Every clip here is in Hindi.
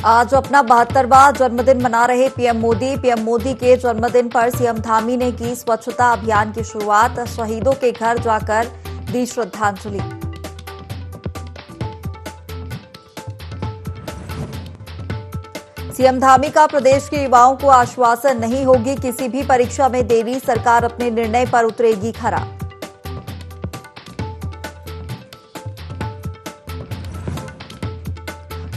आज अपना 72वां जन्मदिन मना रहे पीएम मोदी के जन्मदिन पर सीएम धामी ने की स्वच्छता अभियान की शुरुआत। शहीदों के घर जाकर दी श्रद्धांजलि। सीएम धामी का प्रदेश के युवाओं को आश्वासन, नहीं होगी किसी भी परीक्षा में देरी, सरकार अपने निर्णय पर उतरेगी खरा।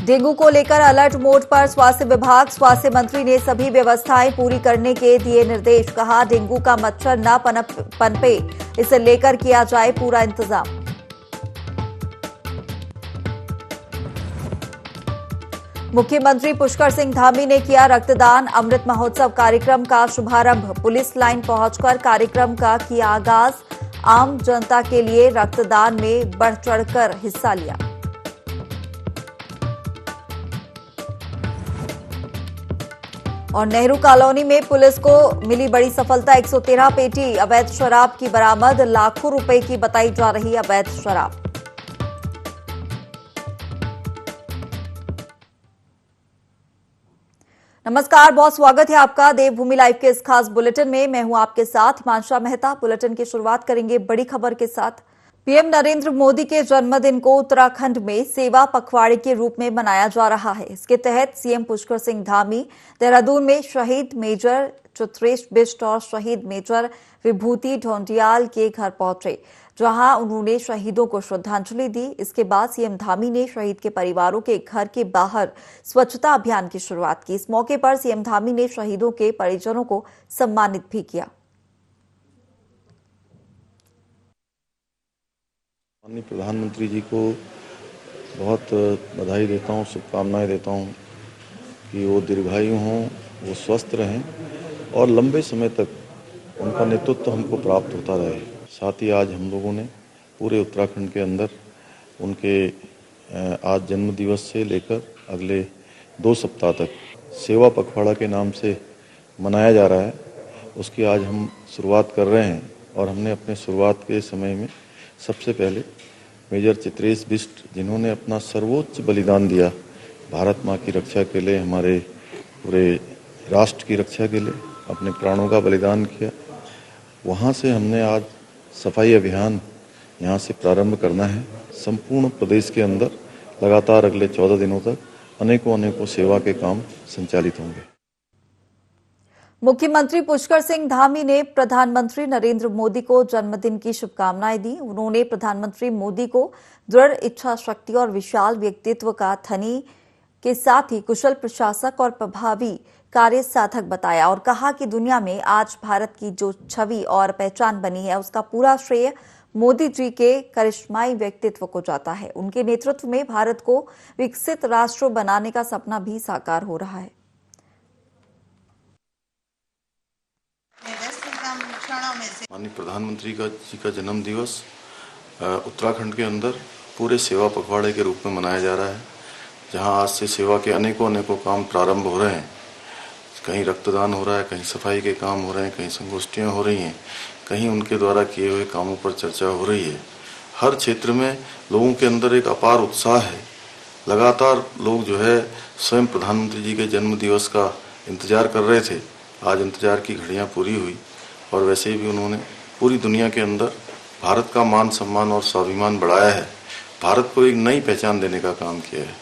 डेंगू को लेकर अलर्ट मोड पर स्वास्थ्य विभाग। स्वास्थ्य मंत्री ने सभी व्यवस्थाएं पूरी करने के दिए निर्देश। कहा, डेंगू का मच्छर न पनपे, इसे लेकर किया जाए पूरा इंतजाम। मुख्यमंत्री पुष्कर सिंह धामी ने किया रक्तदान। अमृत महोत्सव कार्यक्रम का शुभारंभ। पुलिस लाइन पहुंचकर कार्यक्रम का किया आगाज। आम जनता के लिए रक्तदान में बढ़ चढ़कर हिस्सा लिया। और नेहरू कॉलोनी में पुलिस को मिली बड़ी सफलता। 113 पेटी अवैध शराब की बरामद। लाखों रुपए की बताई जा रही अवैध शराब। नमस्कार, बहुत स्वागत है आपका देवभूमि लाइव के इस खास बुलेटिन में। मैं हूं आपके साथ मानसा मेहता। बुलेटिन की शुरुआत करेंगे बड़ी खबर के साथ। पीएम नरेंद्र मोदी के जन्मदिन को उत्तराखंड में सेवा पखवाड़े के रूप में मनाया जा रहा है। इसके तहत सीएम पुष्कर सिंह धामी देहरादून में शहीद मेजर चित्रेश बिष्ट और शहीद मेजर विभूति ढोंडियाल के घर पहुंचे, जहां उन्होंने शहीदों को श्रद्धांजलि दी। इसके बाद सीएम धामी ने शहीद के परिवारों के घर के बाहर स्वच्छता अभियान की शुरुआत की। इस मौके पर सीएम धामी ने शहीदों के परिजनों को सम्मानित भी किया। माननीय प्रधानमंत्री जी को बहुत बधाई देता हूँ, शुभकामनाएं देता हूँ कि वो दीर्घायु हों, वो स्वस्थ रहें और लंबे समय तक उनका नेतृत्व हमको प्राप्त होता रहे। साथ ही आज हम लोगों ने पूरे उत्तराखंड के अंदर उनके आज जन्म दिवस से लेकर अगले 2 सप्ताह तक सेवा पखवाड़ा के नाम से मनाया जा रहा है, उसकी आज हम शुरुआत कर रहे हैं। और हमने अपने शुरुआत के समय में सबसे पहले मेजर चित्रेश बिष्ट, जिन्होंने अपना सर्वोच्च बलिदान दिया भारत माँ की रक्षा के लिए, हमारे पूरे राष्ट्र की रक्षा के लिए अपने प्राणों का बलिदान किया, वहाँ से हमने आज सफाई अभियान यहाँ से प्रारंभ करना है। संपूर्ण प्रदेश के अंदर लगातार अगले 14 दिनों तक अनेकों सेवा के काम संचालित होंगे। मुख्यमंत्री पुष्कर सिंह धामी ने प्रधानमंत्री नरेंद्र मोदी को जन्मदिन की शुभकामनाएं दी। उन्होंने प्रधानमंत्री मोदी को दृढ़ इच्छा शक्ति और विशाल व्यक्तित्व का धनी के साथ ही कुशल प्रशासक और प्रभावी कार्य साधक बताया और कहा कि दुनिया में आज भारत की जो छवि और पहचान बनी है, उसका पूरा श्रेय मोदी जी के करिश्माई व्यक्तित्व को जाता है। उनके नेतृत्व में भारत को विकसित राष्ट्र बनाने का सपना भी साकार हो रहा है। माननीय प्रधानमंत्री जी का जन्म दिवस उत्तराखंड के अंदर पूरे सेवा पखवाड़े के रूप में मनाया जा रहा है, जहां आज से सेवा के अनेकों काम प्रारंभ हो रहे हैं। कहीं रक्तदान हो रहा है, कहीं सफाई के काम हो रहे हैं, कहीं संगोष्ठियां हो रही हैं, कहीं उनके द्वारा किए हुए कामों पर चर्चा हो रही है। हर क्षेत्र में लोगों के अंदर एक अपार उत्साह है। लगातार लोग जो है स्वयं प्रधानमंत्री जी के जन्म दिवस का इंतजार कर रहे थे। आज इंतजार की घड़ियां पूरी हुई और वैसे भी उन्होंने पूरी दुनिया के अंदर भारत का मान सम्मान और स्वाभिमान बढ़ाया है। भारत को एक नई पहचान देने का काम किया है।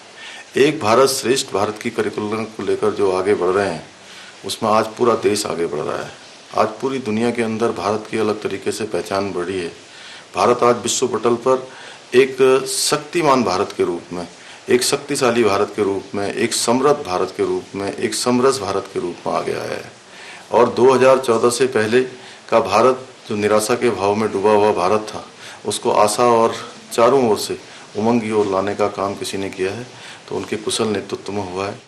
एक भारत श्रेष्ठ भारत की करिकुलम को लेकर जो आगे बढ़ रहे हैं, उसमें आज पूरा देश आगे बढ़ रहा है। आज पूरी दुनिया के अंदर भारत की अलग तरीके से पहचान बढ़ी है। भारत आज विश्व पटल पर एक शक्तिमान भारत के रूप में, एक शक्तिशाली भारत के रूप में, एक समृद्ध भारत के रूप में, एक समरस भारत के रूप में आ गया है। और 2014 से पहले का भारत जो निराशा के भाव में डूबा हुआ भारत था, उसको आशा और चारों ओर से उमंग की ओर लाने का काम किसी ने किया है, तो उनके कुशल नेतृत्व में हुआ है।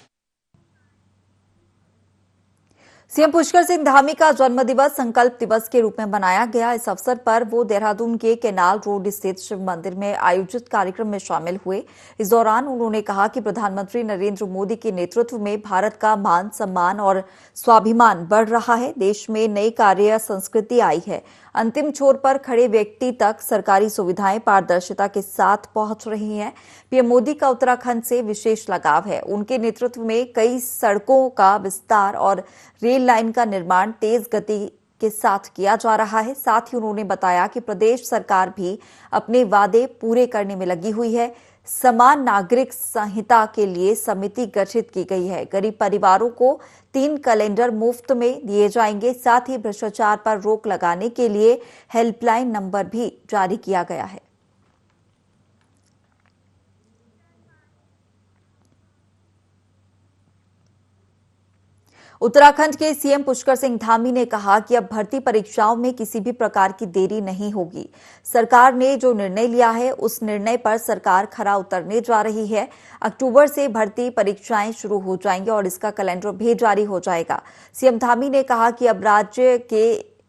सीएम पुष्कर सिंह धामी का जन्मदिवस संकल्प दिवस के रूप में मनाया गया। इस अवसर पर वो देहरादून के केनाल रोड स्थित शिव मंदिर में आयोजित कार्यक्रम में शामिल हुए। इस दौरान उन्होंने कहा कि प्रधानमंत्री नरेंद्र मोदी के नेतृत्व में भारत का मान सम्मान और स्वाभिमान बढ़ रहा है। देश में नई कार्य संस्कृति आई है। अंतिम छोर पर खड़े व्यक्ति तक सरकारी सुविधाएं पारदर्शिता के साथ पहुंच रही हैं। पीएम मोदी का उत्तराखंड से विशेष लगाव है। उनके नेतृत्व में कई सड़कों का विस्तार और रेल लाइन का निर्माण तेज गति के साथ किया जा रहा है। साथ ही उन्होंने बताया कि प्रदेश सरकार भी अपने वादे पूरे करने में लगी हुई है। समान नागरिक संहिता के लिए समिति गठित की गई है। गरीब परिवारों को 3 कैलेंडर मुफ्त में दिए जाएंगे। साथ ही भ्रष्टाचार पर रोक लगाने के लिए हेल्पलाइन नंबर भी जारी किया गया है। उत्तराखंड के सीएम पुष्कर सिंह धामी ने कहा कि अब भर्ती परीक्षाओं में किसी भी प्रकार की देरी नहीं होगी। सरकार ने जो निर्णय लिया है उस निर्णय पर सरकार खरा उतरने जा रही है। अक्टूबर से भर्ती परीक्षाएं शुरू हो जाएंगी और इसका कैलेंडर भी जारी हो जाएगा। सीएम धामी ने कहा कि अब राज्य के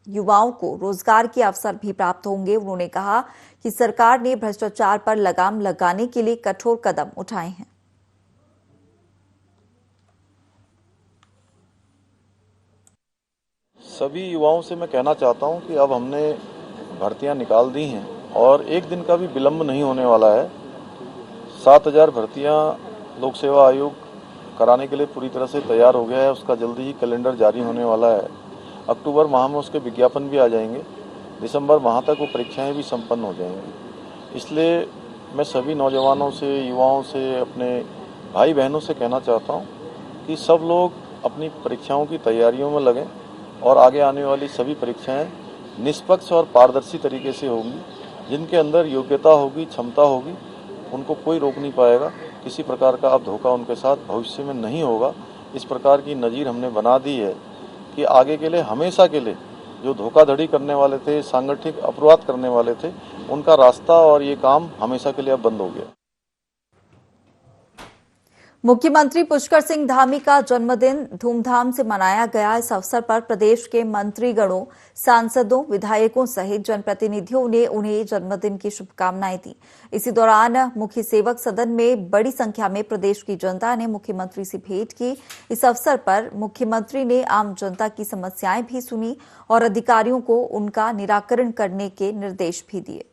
युवाओं को रोजगार के अवसर भी प्राप्त होंगे। उन्होंने कहा कि सरकार ने भ्रष्टाचार पर लगाम लगाने के लिए कठोर कदम उठाए हैं। सभी युवाओं से मैं कहना चाहता हूं कि अब हमने भर्तियां निकाल दी हैं और एक दिन का भी विलंब नहीं होने वाला है। 7000 भर्तियां लोक सेवा आयोग कराने के लिए पूरी तरह से तैयार हो गया है। उसका जल्दी ही कैलेंडर जारी होने वाला है। अक्टूबर माह में उसके विज्ञापन भी आ जाएंगे। दिसंबर माह तक वो परीक्षाएं भी संपन्न हो जाएंगी। इसलिए मैं सभी नौजवानों से, युवाओं से, अपने भाई बहनों से कहना चाहता हूँ कि सब लोग अपनी परीक्षाओं की तैयारियों में लगें और आगे आने वाली सभी परीक्षाएं निष्पक्ष और पारदर्शी तरीके से होंगी। जिनके अंदर योग्यता होगी, क्षमता होगी, उनको कोई रोक नहीं पाएगा। किसी प्रकार का अब धोखा उनके साथ भविष्य में नहीं होगा। इस प्रकार की नज़ीर हमने बना दी है कि आगे के लिए, हमेशा के लिए जो धोखाधड़ी करने वाले थे, सांगठनिक अपराध करने वाले थे, उनका रास्ता और ये काम हमेशा के लिए अब बंद हो गया। मुख्यमंत्री पुष्कर सिंह धामी का जन्मदिन धूमधाम से मनाया गया। इस अवसर पर प्रदेश के मंत्रीगणों, सांसदों, विधायकों सहित जनप्रतिनिधियों ने उन्हें जन्मदिन की शुभकामनाएं दी। इसी दौरान मुख्य सेवक सदन में बड़ी संख्या में प्रदेश की जनता ने मुख्यमंत्री से भेंट की। इस अवसर पर मुख्यमंत्री ने आम जनता की समस्याएं भी सुनी और अधिकारियों को उनका निराकरण करने के निर्देश भी दिए।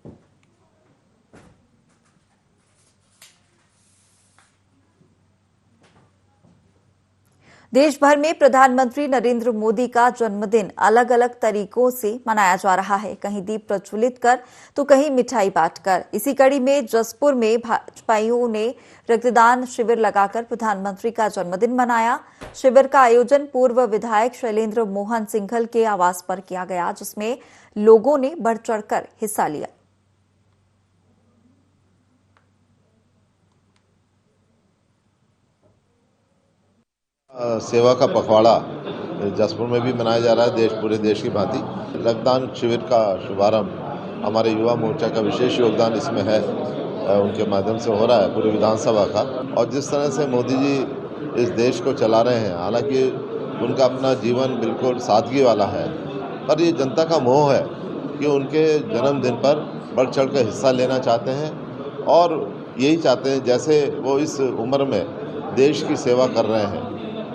देश भर में प्रधानमंत्री नरेंद्र मोदी का जन्मदिन अलग अलग तरीकों से मनाया जा रहा है। कहीं दीप प्रज्वलित कर तो कहीं मिठाई बांटकर। इसी कड़ी में जसपुर में भाजपाइयों ने रक्तदान शिविर लगाकर प्रधानमंत्री का जन्मदिन मनाया। शिविर का आयोजन पूर्व विधायक शैलेंद्र मोहन सिंघल के आवास पर किया गया, जिसमें लोगों ने बढ़ चढ़कर हिस्सा लिया। सेवा का पखवाड़ा जसपुर में भी मनाया जा रहा है। पूरे देश की भांति रक्तदान शिविर का शुभारंभ हमारे युवा मोर्चा का विशेष योगदान इसमें है, उनके माध्यम से हो रहा है पूरे विधानसभा का। और जिस तरह से मोदी जी इस देश को चला रहे हैं, हालांकि उनका अपना जीवन बिल्कुल सादगी वाला है, पर ये जनता का मोह है कि उनके जन्मदिन पर बढ़ चढ़ कर हिस्सा लेना चाहते हैं और यही चाहते हैं जैसे वो इस उम्र में देश की सेवा कर रहे हैं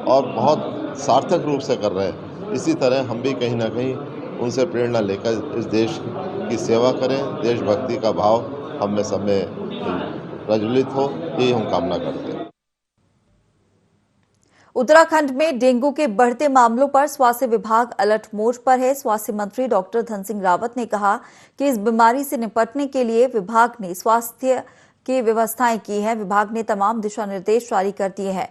और बहुत सार्थक रूप से कर रहे हैं। इसी तरह हम भी कहीं ना कहीं उनसे प्रेरणा लेकर इस देश की सेवा करें। देशभक्ति का भाव हम में सब में प्रज्वलित हो, यही हम कामना करते हैं। उत्तराखंड में डेंगू के बढ़ते मामलों पर स्वास्थ्य विभाग अलर्ट मोड पर है। स्वास्थ्य मंत्री डॉक्टर धन सिंह रावत ने कहा कि इस बीमारी से निपटने के लिए विभाग ने स्वास्थ्य की व्यवस्थाएं की है। विभाग ने तमाम दिशा निर्देश जारी कर दिए हैं।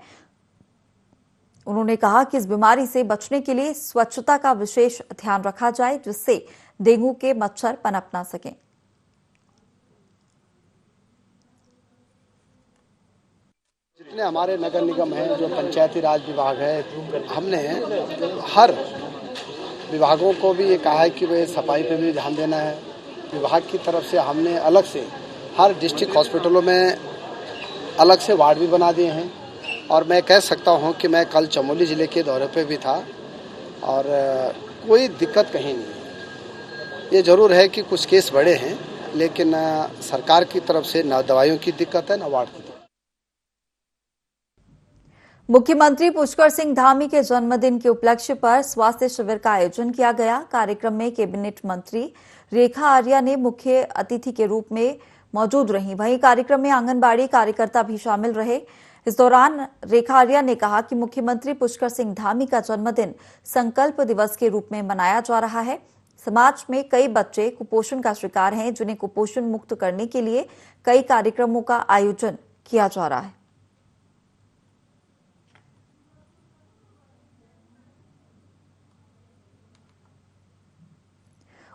उन्होंने कहा कि इस बीमारी से बचने के लिए स्वच्छता का विशेष ध्यान रखा जाए, जिससे डेंगू के मच्छर पनप ना सकें। जितने हमारे नगर निगम हैं, जो पंचायती राज विभाग है, हमने हर विभागों को भी ये कहा है कि वे सफाई पे भी ध्यान देना है। विभाग की तरफ से हमने अलग से हर डिस्ट्रिक्ट हॉस्पिटलों में अलग से वार्ड भी बना दिए हैं। और मैं कह सकता हूं कि मैं कल चमोली ज़िले के दौरे पे भी था, और कोई दिक्कत कहीं नहीं है। ये ज़रूर है कि कुछ केस बड़े हैं, लेकिन सरकार की तरफ से न दवाइयों की दिक्कत है न वार्ड की। मुख्यमंत्री पुष्कर सिंह धामी के जन्मदिन के उपलक्ष्य पर स्वास्थ्य शिविर का आयोजन किया गया। कार्यक्रम में कैबिनेट मंत्री रेखा आर्या ने मुख्य अतिथि के रूप में मौजूद रही। वहीं कार्यक्रम में आंगनबाड़ी कार्यकर्ता भी शामिल रहे। इस दौरान रेखा आर्या ने कहा कि मुख्यमंत्री पुष्कर सिंह धामी का जन्मदिन संकल्प दिवस के रूप में मनाया जा रहा है। समाज में कई बच्चे कुपोषण का शिकार हैं, जिन्हें कुपोषण मुक्त करने के लिए कई कार्यक्रमों का आयोजन किया जा रहा है।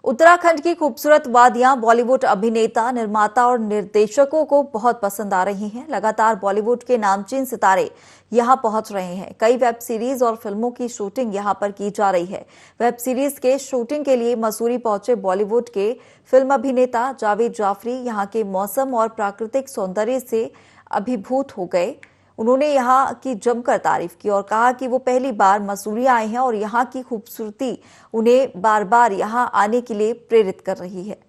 उत्तराखंड की खूबसूरत वादियां बॉलीवुड अभिनेता, निर्माता और निर्देशकों को बहुत पसंद आ रही हैं। लगातार बॉलीवुड के नामचीन सितारे यहां पहुंच रहे हैं। कई वेब सीरीज और फिल्मों की शूटिंग यहां पर की जा रही है। वेब सीरीज के शूटिंग के लिए मसूरी पहुंचे बॉलीवुड के फिल्म अभिनेता जावेद जाफरी यहां के मौसम और प्राकृतिक सौंदर्य से अभिभूत हो गए। उन्होंने यहां की जमकर तारीफ की और कहा कि वो पहली बार मसूरी आए हैं और यहां की खूबसूरती उन्हें बार बार यहां आने के लिए प्रेरित कर रही है।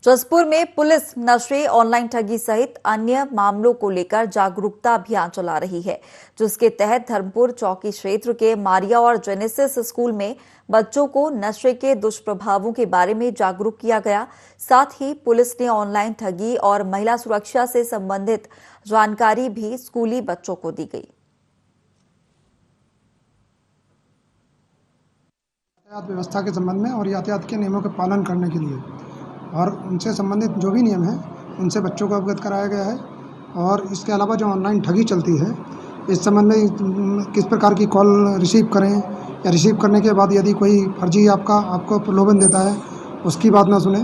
जसपुर में पुलिस नशे, ऑनलाइन ठगी सहित अन्य मामलों को लेकर जागरूकता अभियान चला रही है, जिसके तहत धर्मपुर चौकी क्षेत्र के मारिया और जेनेसिस स्कूल में बच्चों को नशे के दुष्प्रभावों के बारे में जागरूक किया गया। साथ ही पुलिस ने ऑनलाइन ठगी और महिला सुरक्षा से संबंधित जानकारी भी स्कूली बच्चों को दी गई। यातायात व्यवस्था के संबंध में और यातायात के नियमों के पालन करने के लिए और उनसे संबंधित जो भी नियम हैं उनसे बच्चों को अवगत कराया गया है। और इसके अलावा जो ऑनलाइन ठगी चलती है, इस संबंध में किस प्रकार की कॉल रिसीव करें या रिसीव करने के बाद यदि कोई फर्जी आपको प्रलोभन देता है, उसकी बात ना सुने,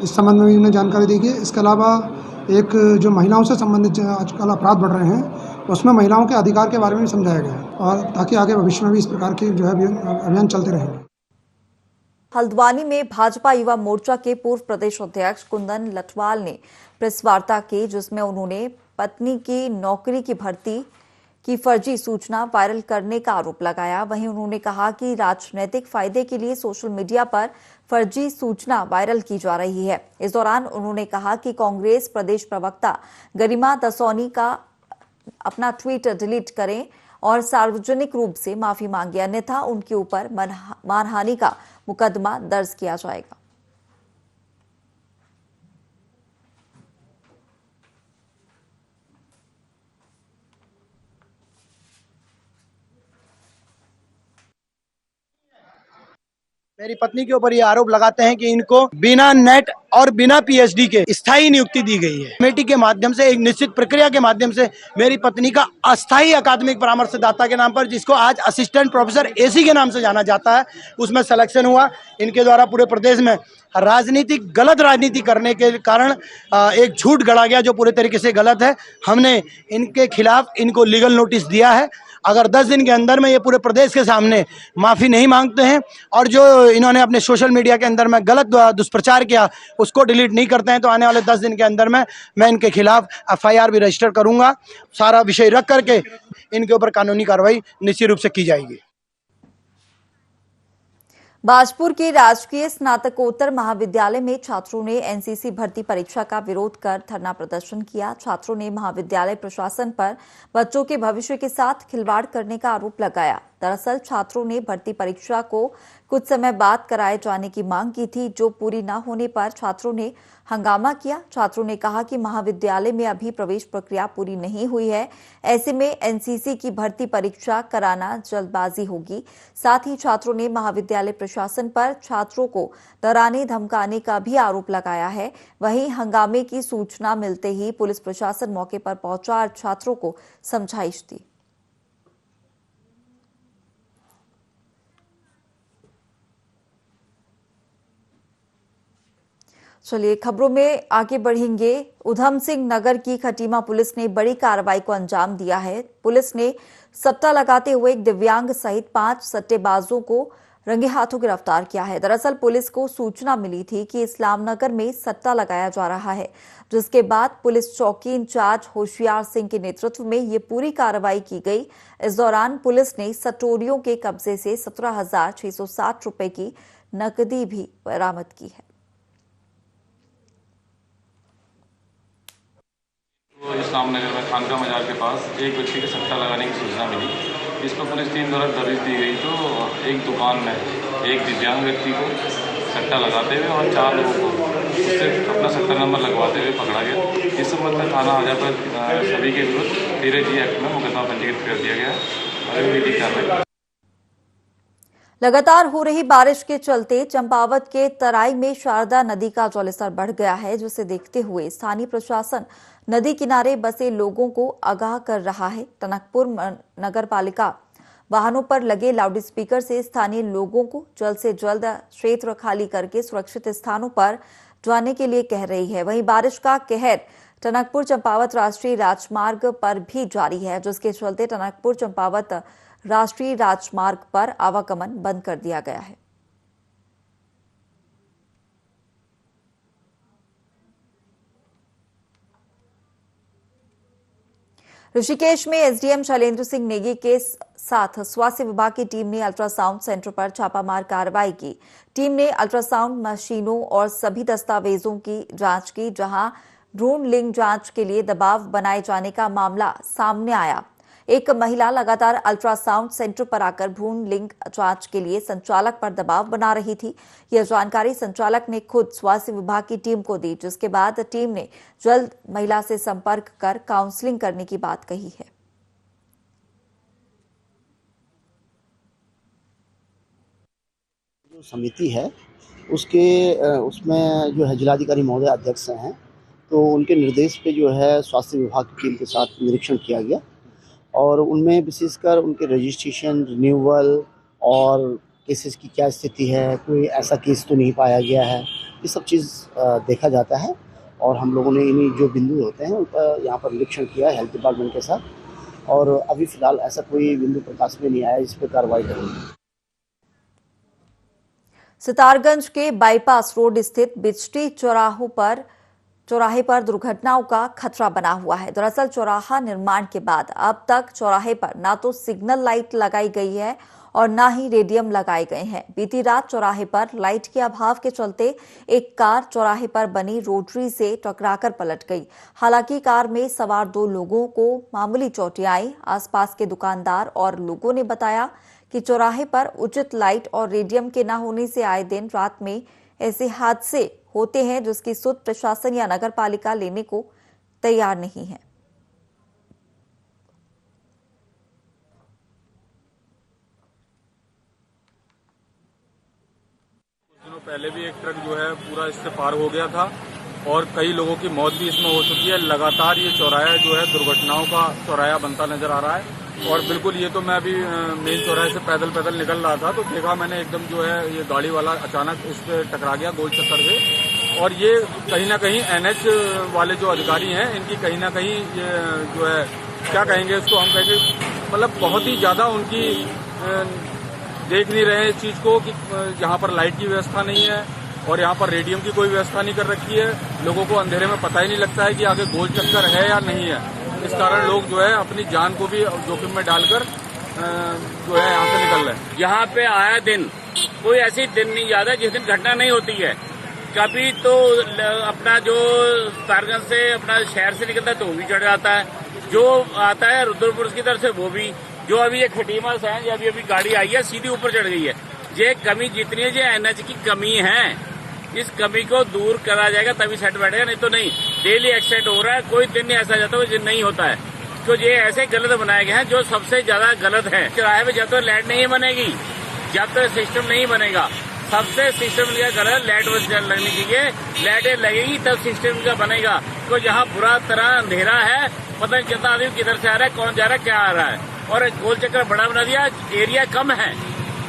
इस संबंध में भी उन्हें जानकारी दी गई। इसके अलावा एक जो महिलाओं से संबंधित आजकल अपराध बढ़ रहे हैं, उसमें महिलाओं के अधिकार के बारे में भी समझाया गया है, और ताकि आगे भविष्य में भी इस प्रकार के जो है अभियान चलते रहेंगे। हल्द्वानी में भाजपा युवा मोर्चा के पूर्व प्रदेश अध्यक्ष कुंदन लटवाल ने प्रेस वार्ता की, जिसमें उन्होंने पत्नी की नौकरी की भर्ती की फर्जी सूचना वायरल करने का आरोप लगाया। वहीं उन्होंने कहा कि राजनीतिक फायदे के लिए सोशल मीडिया पर फर्जी सूचना वायरल की जा रही है। इस दौरान उन्होंने कहा कि कांग्रेस प्रदेश प्रवक्ता गरिमा दसौनी का अपना ट्वीट डिलीट करें और सार्वजनिक रूप से माफी मांगे, अन्यथा उनके ऊपर मानहानि का मुकदमा दर्ज किया जाएगा। मेरी पत्नी के ऊपर ये आरोप लगाते हैं कि इनको बिना नेट और बिना पीएचडी के स्थायी नियुक्ति दी गई है। कमेटी के माध्यम से एक निश्चित प्रक्रिया के माध्यम से मेरी पत्नी का अस्थायी अकादमिक परामर्शदाता के नाम पर, जिसको आज असिस्टेंट प्रोफेसर एसी के नाम से जाना जाता है, उसमें सिलेक्शन हुआ। इनके द्वारा पूरे प्रदेश में गलत राजनीति करने के कारण एक झूठ गढ़ा गया जो पूरे तरीके से गलत है। हमने इनके खिलाफ इनको लीगल नोटिस दिया है। अगर 10 दिन के अंदर में ये पूरे प्रदेश के सामने माफ़ी नहीं मांगते हैं और जो इन्होंने अपने सोशल मीडिया के अंदर में गलत दुष्प्रचार किया उसको डिलीट नहीं करते हैं, तो आने वाले 10 दिन के अंदर में मैं इनके खिलाफ एफआईआर भी रजिस्टर करूंगा। सारा विषय रख करके इनके ऊपर कानूनी कार्रवाई निश्चित रूप से की जाएगी। बाजपुर के राजकीय स्नातकोत्तर महाविद्यालय में छात्रों ने एनसीसी भर्ती परीक्षा का विरोध कर धरना प्रदर्शन किया। छात्रों ने महाविद्यालय प्रशासन पर बच्चों के भविष्य के साथ खिलवाड़ करने का आरोप लगाया। दरअसल छात्रों ने भर्ती परीक्षा को कुछ समय बाद कराए जाने की मांग की थी, जो पूरी न होने पर छात्रों ने हंगामा किया। छात्रों ने कहा कि महाविद्यालय में अभी प्रवेश प्रक्रिया पूरी नहीं हुई है, ऐसे में एनसीसी की भर्ती परीक्षा कराना जल्दबाजी होगी। साथ ही छात्रों ने महाविद्यालय प्रशासन पर छात्रों को डराने धमकाने का भी आरोप लगाया है। वहीं हंगामे की सूचना मिलते ही पुलिस प्रशासन मौके पर पहुंचा और छात्रों को समझाइश दी। चलिए खबरों में आगे बढ़ेंगे। उधम सिंह नगर की खटीमा पुलिस ने बड़ी कार्रवाई को अंजाम दिया है। पुलिस ने सट्टा लगाते हुए एक दिव्यांग सहित 5 सट्टेबाजों को रंगे हाथों गिरफ्तार किया है। दरअसल पुलिस को सूचना मिली थी कि इस्लामनगर में सट्टा लगाया जा रहा है, जिसके बाद पुलिस चौकी इंचार्ज होशियार सिंह के नेतृत्व में ये पूरी कार्रवाई की गई। इस दौरान पुलिस ने सट्टोरियों के कब्जे से 17,660 रुपए की नकदी भी बरामद की है। इस्लामनगर में खानका मजार के पास एक व्यक्ति के सट्टा लगाने की सूचना मिली। इस पर पुलिस टीम द्वारा दबिश दी गई तो एक दुकान में एक दिव्यांग व्यक्ति को सट्टा लगाते हुए और 4 लोगों को उससे अपना सट्टा नंबर लगवाते हुए पकड़ा गया। इस संबंध में थाना हाजा पर सभी के विरुद्ध 13G एक्ट में मुकदमा पंजीकृत कर दिया गया और विधिक कार्रवाई। लगातार हो रही बारिश के चलते चंपावत के तराई में शारदा नदी का जलस्तर बढ़ गया है, जिसे देखते हुए स्थानीय प्रशासन नदी किनारे बसे लोगों को आगाह कर रहा है। टनकपुर नगरपालिका वाहनों पर लगे लाउडस्पीकर से स्थानीय लोगों को जल्द से जल्द क्षेत्र खाली करके सुरक्षित स्थानों पर जाने के लिए कह रही है। वहीं बारिश का कहर टनकपुर चंपावत राष्ट्रीय राजमार्ग पर भी जारी है, जिसके चलते टनकपुर चंपावत राष्ट्रीय राजमार्ग पर आवागमन बंद कर दिया गया है। ऋषिकेश में एसडीएम शैलेंद्र सिंह नेगी के साथ स्वास्थ्य विभाग की टीम ने अल्ट्रासाउंड सेंटर पर छापामार कार्रवाई की। टीम ने अल्ट्रासाउंड मशीनों और सभी दस्तावेजों की जांच की, जहां भ्रूण लिंग जांच के लिए दबाव बनाए जाने का मामला सामने आया। एक महिला लगातार अल्ट्रासाउंड सेंटर पर आकर भ्रूण लिंग जांच के लिए संचालक पर दबाव बना रही थी। यह जानकारी संचालक ने खुद स्वास्थ्य विभाग की टीम को दी, जिसके बाद टीम ने जल्द महिला से संपर्क कर काउंसलिंग करने की बात कही है। जो समिति है उसमें जो है जिलाधिकारी महोदय अध्यक्ष हैं, तो उनके निर्देश पे जो है स्वास्थ्य विभाग की टीम के साथ निरीक्षण किया गया और उनमें विशेषकर उनके रजिस्ट्रेशन, रिन्यूअल और केसेस की क्या स्थिति है, कोई ऐसा केस तो नहीं पाया गया है, ये सब चीज़ देखा जाता है। और हम लोगों ने इन्हीं जो बिंदु होते हैं उन पर यहाँ पर निरीक्षण किया है हेल्थ डिपार्टमेंट के साथ और अभी फिलहाल ऐसा कोई बिंदु प्रकाश में नहीं आया, इस पर कार्रवाई करेंगे। सितारगंज के बाईपास रोड स्थित बिचटी चौराहे पर दुर्घटनाओं का खतरा बना हुआ है। दरअसल चौराहा निर्माण के बाद अब तक चौराहे पर ना तो सिग्नल लाइट लगाई गई है और ना ही रेडियम लगाए गए हैं। बीती रात चौराहे पर लाइट के अभाव के चलते एक कार चौराहे पर बनी रोटरी से टकराकर पलट गई। हालांकि कार में सवार 2 लोगों को मामूली चोटें आई। आसपास के दुकानदार और लोगों ने बताया कि चौराहे पर उचित लाइट और रेडियम के न होने से आए दिन रात में ऐसे हादसे होते हैं, जिसकी सुध प्रशासन या नगर पालिका लेने को तैयार नहीं है। कुछ दिनों पहले भी एक ट्रक जो है पूरा इससे पार हो गया था और कई लोगों की मौत भी इसमें हो चुकी है। लगातार ये चौराहा जो है दुर्घटनाओं का चौराहा बनता नजर आ रहा है और बिल्कुल ये तो मैं अभी मेन चौराहे से पैदल निकल रहा था तो देखा मैंने एकदम जो है ये गाड़ी वाला अचानक इस पे टकरा गया गोल चक्कर से। और ये कहीं ना कहीं एनएच वाले जो अधिकारी हैं इनकी कहीं ना कहीं ये जो है क्या कहेंगे इसको, हम कहेंगे मतलब बहुत ही ज़्यादा उनकी देख नहीं रहे इस चीज़ को कि यहाँ पर लाइट की व्यवस्था नहीं है और यहाँ पर रेडियम की कोई व्यवस्था नहीं कर रखी है। लोगों को अंधेरे में पता ही नहीं लगता है कि आगे गोल चक्कर है या नहीं है। इस कारण लोग जो है अपनी जान को भी जोखिम में डालकर जो है यहाँ से निकल रहे हैं। यहाँ पे आया दिन कोई ऐसी दिन नहीं याद है जिस दिन घटना नहीं होती है। कभी तो अपना जो तारगंज से अपना शहर से निकलता है तो वो भी चढ़ जाता है, जो आता है रुद्रपुर की तरफ से वो भी, जो अभी ये खटीमा से है अभी गाड़ी आई है सीधी ऊपर चढ़ गई है। ये कमी जितनी है, ये एनएच की कमी है, इस कमी को दूर करा जाएगा तभी सेट बैठेगा, नहीं तो नहीं। डेली एक्सीडेंट हो रहा है, कोई दिन नहीं ऐसा जाता है नहीं होता है। तो ये ऐसे गलत बनाए गए हैं जो सबसे ज्यादा गलत है। चौराहे पे जब तक लाइट नहीं बनेगी, जब तक सिस्टम नहीं बनेगा, सबसे सिस्टम का गलत लाइट लगनी चाहिए। लाइटें लगेगी तब सिस्टम का बनेगा। तो जहाँ बुरा तरह अंधेरा है, पता नहीं चलता आदमी किधर से आ रहा है, कौन जा रहा है, क्या आ रहा है। और गोल चक्कर बड़ा बना दिया, एरिया कम है,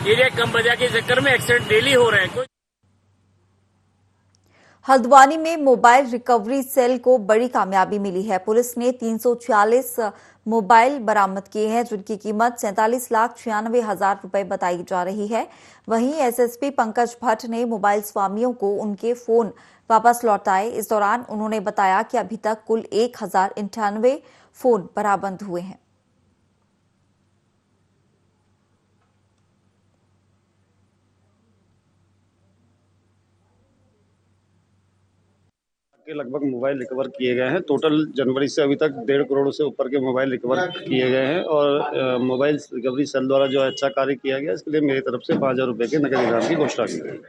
एरिया कम बजा के चक्कर में एक्सीडेंट डेली हो रहे हैं। हल्द्वानी में मोबाइल रिकवरी सेल को बड़ी कामयाबी मिली है। पुलिस ने 346 मोबाइल बरामद किए हैं, जिनकी कीमत 47,96,000 रुपए बताई जा रही है। वहीं एसएसपी पंकज भट्ट ने मोबाइल स्वामियों को उनके फोन वापस लौटाए। इस दौरान उन्होंने बताया कि अभी तक कुल 1098 फोन बरामद हुए हैं। के लगभग मोबाइल रिकवर किए गए हैं। टोटल जनवरी से अभी तक 1.5 करोड़ से ऊपर के मोबाइल रिकवर किए गए हैं और मोबाइल रिकवरी सेल द्वारा जो अच्छा कार्य किया गया, इसके लिए मेरी तरफ से 5,000 रुपए के नगद इनाम की घोषणा की गई।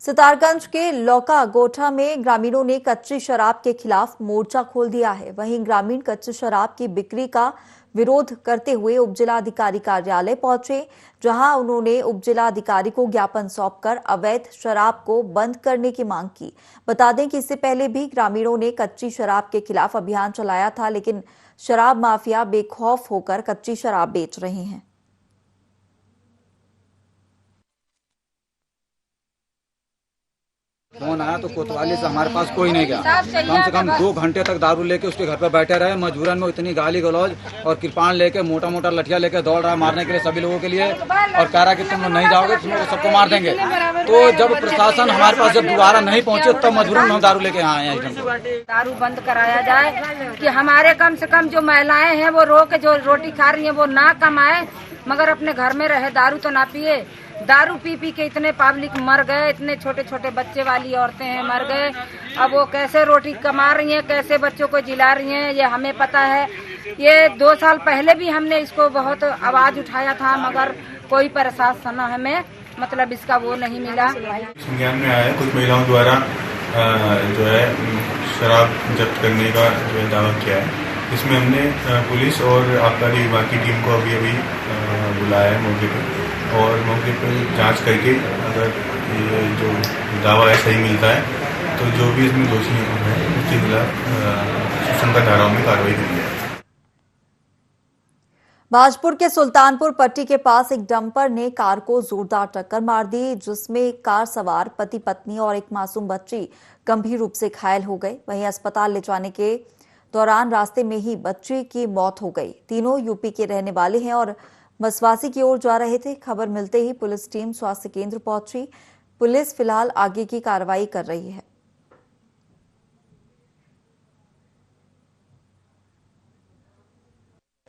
सितारगंज के लौका गोठा में ग्रामीणों ने कच्ची शराब के खिलाफ मोर्चा खोल दिया है। वहीं ग्रामीण कच्ची शराब की बिक्री का विरोध करते हुए उपजिलाधिकारी कार्यालय पहुंचे, जहां उन्होंने उपजिलाधिकारी को ज्ञापन सौंपकर अवैध शराब को बंद करने की मांग की। बता दें कि इससे पहले भी ग्रामीणों ने कच्ची शराब के खिलाफ अभियान चलाया था, लेकिन शराब माफिया बेखौफ होकर कच्ची शराब बेच रहे हैं। फोन आया तो कोतवाली से हमारे पास कोई नहीं गया। कम से कम 2 घंटे तक दारू लेके उसके घर पर बैठे रहे। मजबूरन में इतनी गाली गलौज और कृपाण लेके मोटा मोटा लठिया लेके दौड़ रहा है मारने के लिए सभी लोगों के लिए, और कह रहा है कि तुम लोग नहीं जाओगे, तुम लोग सबको मार देंगे। तो जब प्रशासन हमारे पास जब दोबारा नहीं पहुंचे, तब मजबूरन में हम दारू लेके आए हैं। दारू बंद कराया जाए कि हमारे कम से कम जो महिलाएं हैं वो रो के जो रोटी खा रही हैं वो ना कमाए, मगर अपने घर में रहे, दारू तो ना पिए। दारू पी पी के इतने पब्लिक मर गए, इतने छोटे छोटे बच्चे वाली औरतें हैं मर गए। अब वो कैसे रोटी कमा रही हैं, कैसे बच्चों को जिला रही हैं, ये हमें पता है। ये 2 साल पहले भी हमने इसको बहुत आवाज उठाया था, मगर कोई प्रशासन हमें मतलब इसका वो नहीं मिला। संज्ञान में आया कुछ महिलाओं द्वारा जो है शराब जब्त करने का जो है दावा किया है। इसमें हमने पुलिस और आबकारी विभाग की टीम को अभी बुलाया है मौके पर, और मौके पर जांच करके अगर ये जो दावा है सही मिलता है तो जो भी इसमें दोषी हैं उसके खिलाफ संगत धाराओं में कार्रवाई करेंगे। भाजपुर के सुल्तानपुर पट्टी के पास एक डंपर ने कार को जोरदार टक्कर मार दी, जिसमें कार सवार पति पत्नी और एक मासूम बच्ची गंभीर रूप से घायल हो गए। वहीं अस्पताल ले जाने के दौरान रास्ते में ही बच्ची की मौत हो गई। तीनों यूपी के रहने वाले हैं और मसवासी की ओर जा रहे थे। खबर मिलते ही पुलिस टीम स्वास्थ्य केंद्र पहुंची। पुलिस फिलहाल आगे की कार्रवाई कर रही है।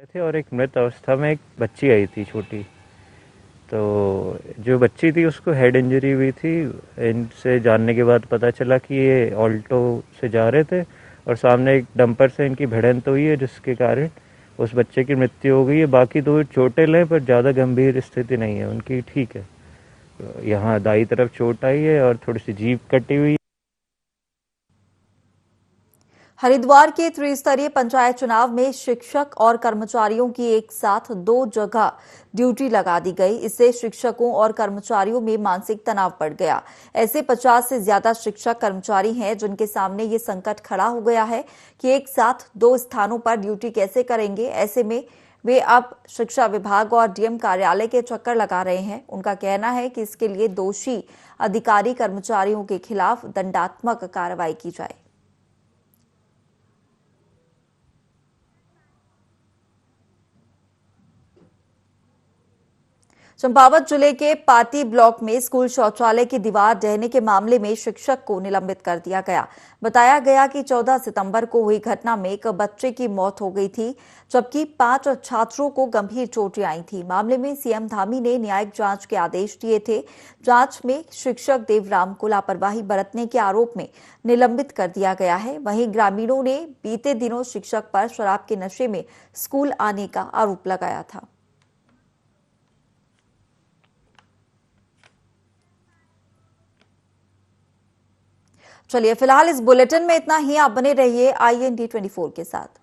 थे और एक मृत अवस्था में एक बच्ची आई थी छोटी, तो जो बच्ची थी उसको हेड इंजरी हुई थी। इनसे जानने के बाद पता चला कि ये ऑल्टो से जा रहे थे और सामने एक डंपर से इनकी भिड़ंत हुई है, जिसके कारण उस बच्चे की मृत्यु हो गई है। बाकी 2 चोटें हैं, पर ज़्यादा गंभीर स्थिति नहीं है उनकी, ठीक है। यहाँ दाई तरफ चोट आई है और थोड़ी सी जीभ कटी हुई है। हरिद्वार के त्रिस्तरीय पंचायत चुनाव में शिक्षक और कर्मचारियों की एक साथ 2 जगह ड्यूटी लगा दी गई। इससे शिक्षकों और कर्मचारियों में मानसिक तनाव बढ़ गया। ऐसे 50 से ज्यादा शिक्षक कर्मचारी हैं जिनके सामने ये संकट खड़ा हो गया है कि एक साथ 2 स्थानों पर ड्यूटी कैसे करेंगे। ऐसे में वे अब शिक्षा विभाग और डीएम कार्यालय के चक्कर लगा रहे हैं। उनका कहना है कि इसके लिए दोषी अधिकारी कर्मचारियों के खिलाफ दंडात्मक कार्रवाई की जाए। चंपावत जिले के पाटी ब्लॉक में स्कूल शौचालय की दीवार ढहने के मामले में शिक्षक को निलंबित कर दिया गया। बताया गया कि 14 सितंबर को हुई घटना में एक बच्चे की मौत हो गई थी, जबकि 5 छात्रों को गंभीर चोटें आई थी। मामले में सीएम धामी ने न्यायिक जांच के आदेश दिए थे। जांच में शिक्षक देवराम को लापरवाही बरतने के आरोप में निलंबित कर दिया गया है। वहीं ग्रामीणों ने बीते दिनों शिक्षक पर शराब के नशे में स्कूल आने का आरोप लगाया था। चलिए फिलहाल इस बुलेटिन में इतना ही। आप बने रहिए IND24 के साथ।